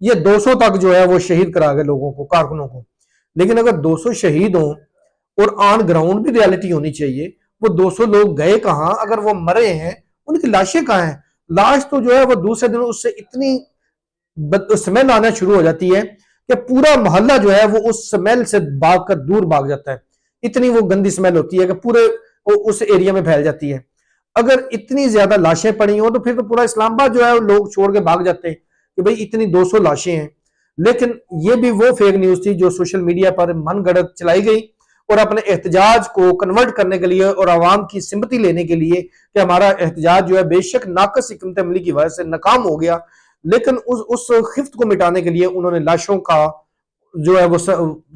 یہ 200 تک جو ہے وہ شہید کرا گئے لوگوں کو، کارکنوں کو۔ لیکن اگر 200 شہید ہوں اور آن گراؤنڈ بھی ریالٹی ہونی چاہیے، وہ 200 لوگ گئے کہاں؟ اگر وہ مرے ہیں ان کی لاشیں کہاں ہیں؟ لاش تو جو ہے وہ دوسرے دن اس سے اتنی سمیل آنا شروع ہو جاتی ہے کہ پورا محلہ جو ہے وہ اس سمیل سے بھاگ کر دور بھاگ جاتا ہے، اتنی وہ گندی سمیل ہوتی ہے کہ پورے اس ایریا میں پھیل جاتی ہے۔ اگر اتنی زیادہ لاشیں پڑی ہوں تو پھر تو پورا اسلام آباد جو ہے لوگ چھوڑ کے بھاگ جاتے ہیں کہ بھئی اتنی 200 لاشیں ہیں۔ لیکن یہ بھی وہ فیک نیوز تھی جو سوشل میڈیا پر من گھڑت چلائی گئی، اور اپنے احتجاج کو کنورٹ کرنے کے لیے اور عوام کی سمپتی لینے کے لیے کہ ہمارا احتجاج جو ہے بے شک ناقص حکمت عملی کی وجہ سے ناکام ہو گیا، لیکن اس خفت کو مٹانے کے لیے انہوں نے لاشوں کا جو ہے وہ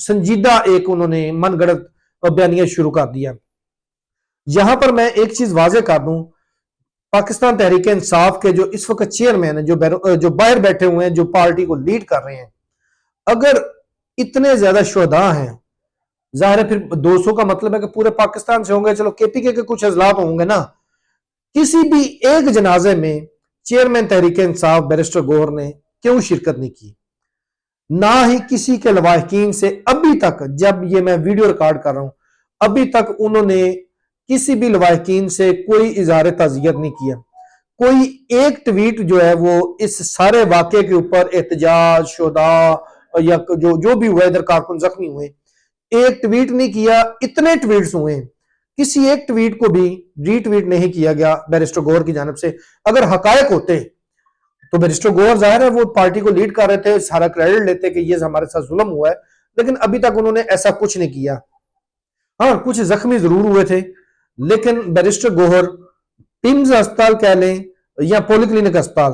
سنجیدہ ایک انہوں نے من گھڑت بیانیہ شروع کر دیا۔ یہاں پر میں ایک چیز واضح کر دوں، پاکستان تحریک انصاف کے جو اس وقت چیئرمین ہیں، جو باہر بیٹھے ہوئے ہیں، جو پارٹی کو لیڈ کر رہے ہیں، اگر اتنے زیادہ شہداء ہیں، ظاہر ہے پھر 200 کا مطلب ہے کہ پورے پاکستان سے ہوں گے، چلو کے پی کے کچھ اضلاع ہوں گے نا، کسی بھی ایک جنازے میں چیئرمین تحریک انصاف بیرسٹر گوہر نے کیوں شرکت نہیں کی؟ نہ ہی کسی کے لواحقین سے ابھی تک، جب یہ میں ویڈیو ریکارڈ کر رہا ہوں، ابھی تک انہوں نے کسی بھی لواحقین سے کوئی اظہار تعزیت نہیں کیا۔ کوئی ایک ٹویٹ جو ہے وہ اس سارے واقعے کے اوپر احتجاج شہداء یا جو بھی ہوئے ادھر کارکن زخمی ہوئے، ایک ٹویٹ نہیں کیا۔ اتنے ٹویٹس ہوئے ہیں، کسی ایک ٹویٹ کو بھی ری ٹویٹ نہیں کیا گیا بیرسٹر گوہر کی جانب سے۔ اگر حقائق ہوتے تو بیرسٹر گوہر ظاہر ہے وہ پارٹی کو لیڈ کر رہے تھے، سارا کریڈٹ لیتے کہ یہ ہمارے ساتھ ظلم ہوا ہے، لیکن ابھی تک انہوں نے ایسا کچھ نہیں کیا۔ ہاں کچھ زخمی ضرور ہوئے تھے، لیکن بیرسٹر گوہر ٹیمز ہسپتال کہہ لیں یا پولی کلینک ہسپتال،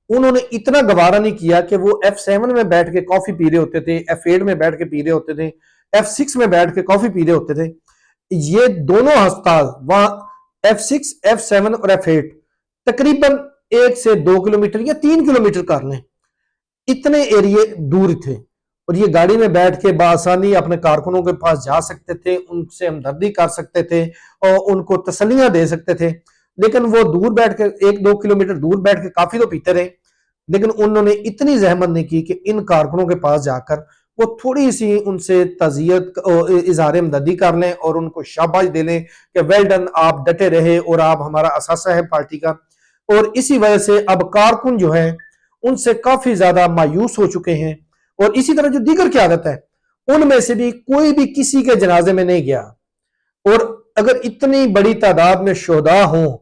انہوں نے اتنا گوارا نہیں کیا کہ وہ F7 میں بیٹھ کے کافی پی رہے ہوتے تھے، F8 میں بیٹھ کے پی رہے ہوتے تھے، F6 میں بیٹھ کے کافی پی رہے ہوتے تھے۔ یہ دونوں ہسپتال وہاں F6 F7 اور F8 تقریباً 1 سے 2 کلومیٹر یا 3 کلومیٹر کر لیں، اتنے ایریے دور تھے، اور یہ گاڑی میں بیٹھ کے بآسانی اپنے کارکنوں کے پاس جا سکتے تھے، ان سے ہمدردی کر سکتے تھے اور ان کو تسلیاں دے سکتے تھے، لیکن وہ دور بیٹھ کے 1-2 کلومیٹر دور بیٹھ کے کافی تو پیتے رہے، لیکن انہوں نے اتنی زحمت نہیں کی کہ ان کارکنوں کے پاس جا کر وہ تھوڑی سی ان سے تعزیت اظہار ہمدردی کر لیں اور ان کو شاباش دے لیں کہ ویل ڈن، آپ ڈٹے رہے اور آپ ہمارا اثاثہ ہے پارٹی کا۔ اور اسی وجہ سے اب کارکن جو ہیں ان سے کافی زیادہ مایوس ہو چکے ہیں، اور اسی طرح جو دیگر قیادت ہے ان میں سے بھی کوئی بھی کسی کے جنازے میں نہیں گیا۔ اور اگر اتنی بڑی تعداد میں شہداء ہوں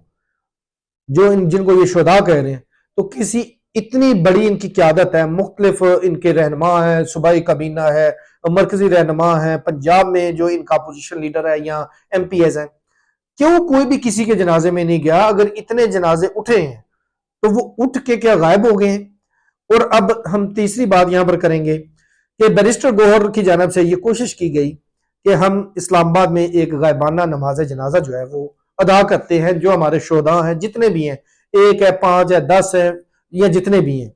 جن کو یہ شہداء کہہ رہے ہیں، تو کسی اتنی بڑی ان کی قیادت ہے، مختلف ان کے رہنما ہیں، صوبائی کابینہ ہے، مرکزی رہنما ہے، پنجاب میں جو ان کا اپوزیشن لیڈر ہے یا ایم پی ایز ہیں، کیوں کوئی بھی کسی کے جنازے میں نہیں گیا؟ اگر اتنے جنازے اٹھے ہیں تو وہ اٹھ کے کیا غائب ہو گئے ہیں؟ اور اب ہم تیسری بات یہاں پر کریں گے کہ بیرسٹر گوہر کی جانب سے یہ کوشش کی گئی کہ ہم اسلام آباد میں ایک غائبانہ نماز جنازہ جو ہے وہ ادا کرتے ہیں، جو ہمارے شہداء ہیں جتنے بھی ہیں، 1 ہے 5 ہے 10 ہے یا جتنے بھی ہیں۔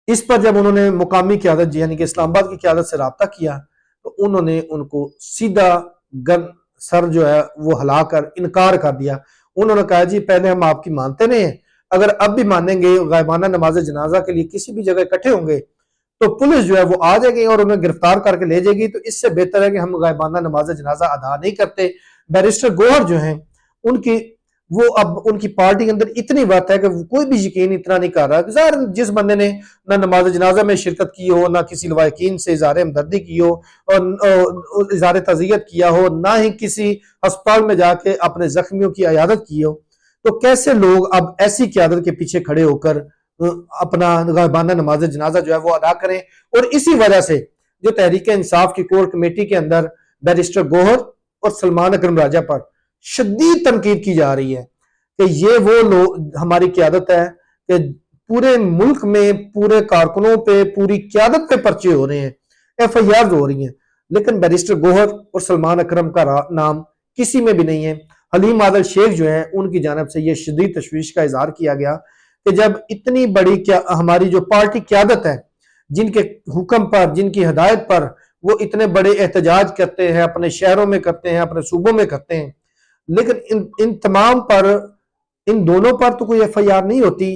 اس پر جب انہوں نے مقامی قیادت یعنی کہ اسلام آباد کی قیادت سے رابطہ کیا تو انہوں نے ان کو سیدھا گن سر جو ہے وہ ہلا کر انکار کر دیا۔ انہوں نے کہا جی پہلے ہم آپ کی مانتے نہیں ہیں، اگر اب بھی مانیں گے غائبانہ نماز جنازہ کے لیے کسی بھی جگہ اکٹھے ہوں گے تو پولیس جو ہے وہ آ جائے گی اور انہیں گرفتار کر کے لے جائے گی، تو اس سے بہتر ہے کہ ہم غائبانہ نماز جنازہ ادا نہیں کرتے۔ بیرسٹر گوہر جو ہیں وہ اب ان کی پارٹی کے اندر اتنی بات ہے کہ کوئی بھی یقین اتنا نہیں کر رہا۔ ظاہر جس بندے نے نہ نماز جنازہ میں شرکت کی ہو، نہ کسی لواحقین سے اظہار ہمدردی کی ہو اور اظہار تعزیت کیا ہو، نہ ہی کسی ہسپتال میں جا کے اپنے زخمیوں کی عیادت کی ہو، تو کیسے لوگ اب ایسی قیادت کے پیچھے کھڑے ہو کر اپنا غائبانہ نماز جنازہ جو ہے وہ ادا کریں؟ اور اسی وجہ سے جو تحریک انصاف کی کور کمیٹی کے اندر بیرسٹر گوہر اور سلمان اکرم راجہ پر شدید تنقید کی جا رہی ہے کہ یہ وہ لوگ ہماری قیادت ہے کہ پورے ملک میں پورے کارکنوں پہ پوری قیادت پہ پرچے ہو رہے ہیں، ایف آئی آر ہو رہی ہیں، لیکن بیرسٹر گوہر اور سلمان اکرم کا نام کسی میں بھی نہیں ہے۔ حلیم عادل شیخ جو ہیں ان کی جانب سے یہ شدید تشویش کا اظہار کیا گیا کہ جب اتنی بڑی ہماری جو پارٹی قیادت ہے، جن کے حکم پر جن کی ہدایت پر وہ اتنے بڑے احتجاج کرتے ہیں، اپنے شہروں میں کرتے ہیں، اپنے صوبوں میں کرتے ہیں، لیکن ان تمام پر ان دونوں پر تو کوئی ایف آئی آر نہیں ہوتی،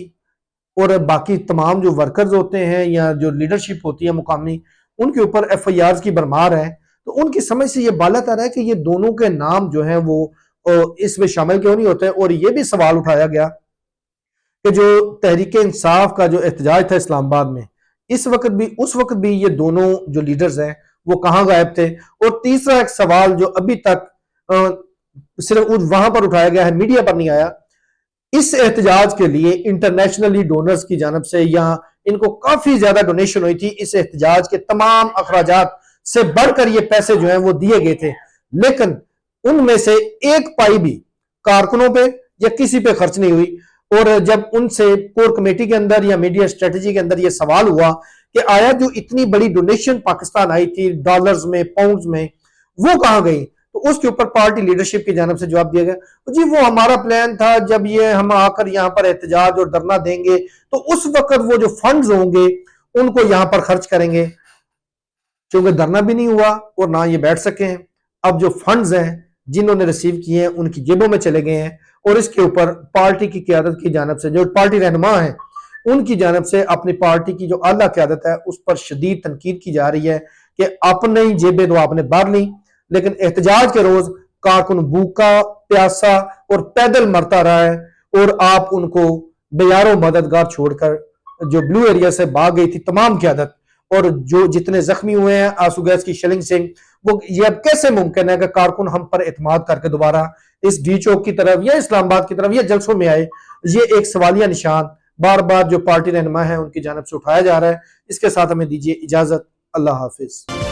اور باقی تمام جو ورکرز ہوتے ہیں یا جو لیڈرشپ ہوتی ہے مقامی، ان کے اوپر ایف آئی آرز کی بھرمار ہے۔ تو ان کی سمجھ سے یہ بالات آ رہا ہے کہ یہ دونوں کے نام جو ہیں وہ اس میں شامل کیوں نہیں ہوتے، اور یہ بھی سوال اٹھایا گیا کہ جو تحریک انصاف کا جو احتجاج تھا اسلام آباد میں، اس وقت بھی یہ دونوں جو لیڈرز ہیں وہ کہاں غائب تھے؟ اور تیسرا ایک سوال جو ابھی تک صرف وہاں پر اٹھایا گیا ہے، میڈیا پر نہیں آیا، اس احتجاج کے لیے انٹرنیشنلی ڈونرز کی جانب سے یا ان کو کافی زیادہ ڈونیشن ہوئی تھی، اس احتجاج کے تمام اخراجات سے بڑھ کر یہ پیسے جو ہیں وہ دیے گئے تھے، لیکن ان میں سے ایک پائی بھی کارکنوں پہ یا کسی پہ خرچ نہیں ہوئی۔ اور جب ان سے کور کمیٹی کے اندر یا میڈیا اسٹریٹجی کے اندر یہ سوال ہوا کہ آیا جو اتنی بڑی ڈونیشن پاکستان آئی تھی ڈالرز میں، پاؤنڈز میں، وہ کہاں گئی؟ تو اس کے اوپر پارٹی لیڈرشپ کی جانب سے جواب دیا گیا، جی وہ ہمارا پلان تھا، جب یہ ہم آ کر یہاں پر احتجاج اور دھرنا دیں گے تو اس وقت وہ جو فنڈز ہوں گے ان کو یہاں پر خرچ کریں گے، چونکہ دھرنا بھی نہیں ہوا اور نہ یہ بیٹھ سکے ہیں۔ اب جو فنڈز ہیں جنہوں نے ریسیو کیے ہیں ان کی جیبوں میں چلے گئے ہیں، اور اس کے اوپر پارٹی کی قیادت کی جانب سے جو پارٹی رہنما ہیں ان کی جانب سے اپنی پارٹی کی جو اعلیٰ قیادت ہے اس پر شدید تنقید کی جا رہی ہے کہ اپنے ہی جیبیں تو آپ نے بھر لیں، لیکن احتجاج کے روز کارکن بھوکا پیاسا اور پیدل مرتا رہا ہے، اور آپ ان کو بیار و مددگار چھوڑ کر جو بلو ایریا سے بھاگ گئی تھی تمام قیادت، اور جو جتنے زخمی ہوئے ہیں آنسو گیس کی شلنگ سے، وہ یہ اب کیسے ممکن ہے کہ کارکن ہم پر اعتماد کر کے دوبارہ اس ڈی چوک کی طرف یا اسلام آباد کی طرف یا جلسوں میں آئے؟ یہ ایک سوالیہ نشان بار بار جو پارٹی رہنما ہے ان کی جانب سے اٹھایا جا رہا ہے۔ اس کے ساتھ ہمیں دیجیے اجازت، اللہ حافظ۔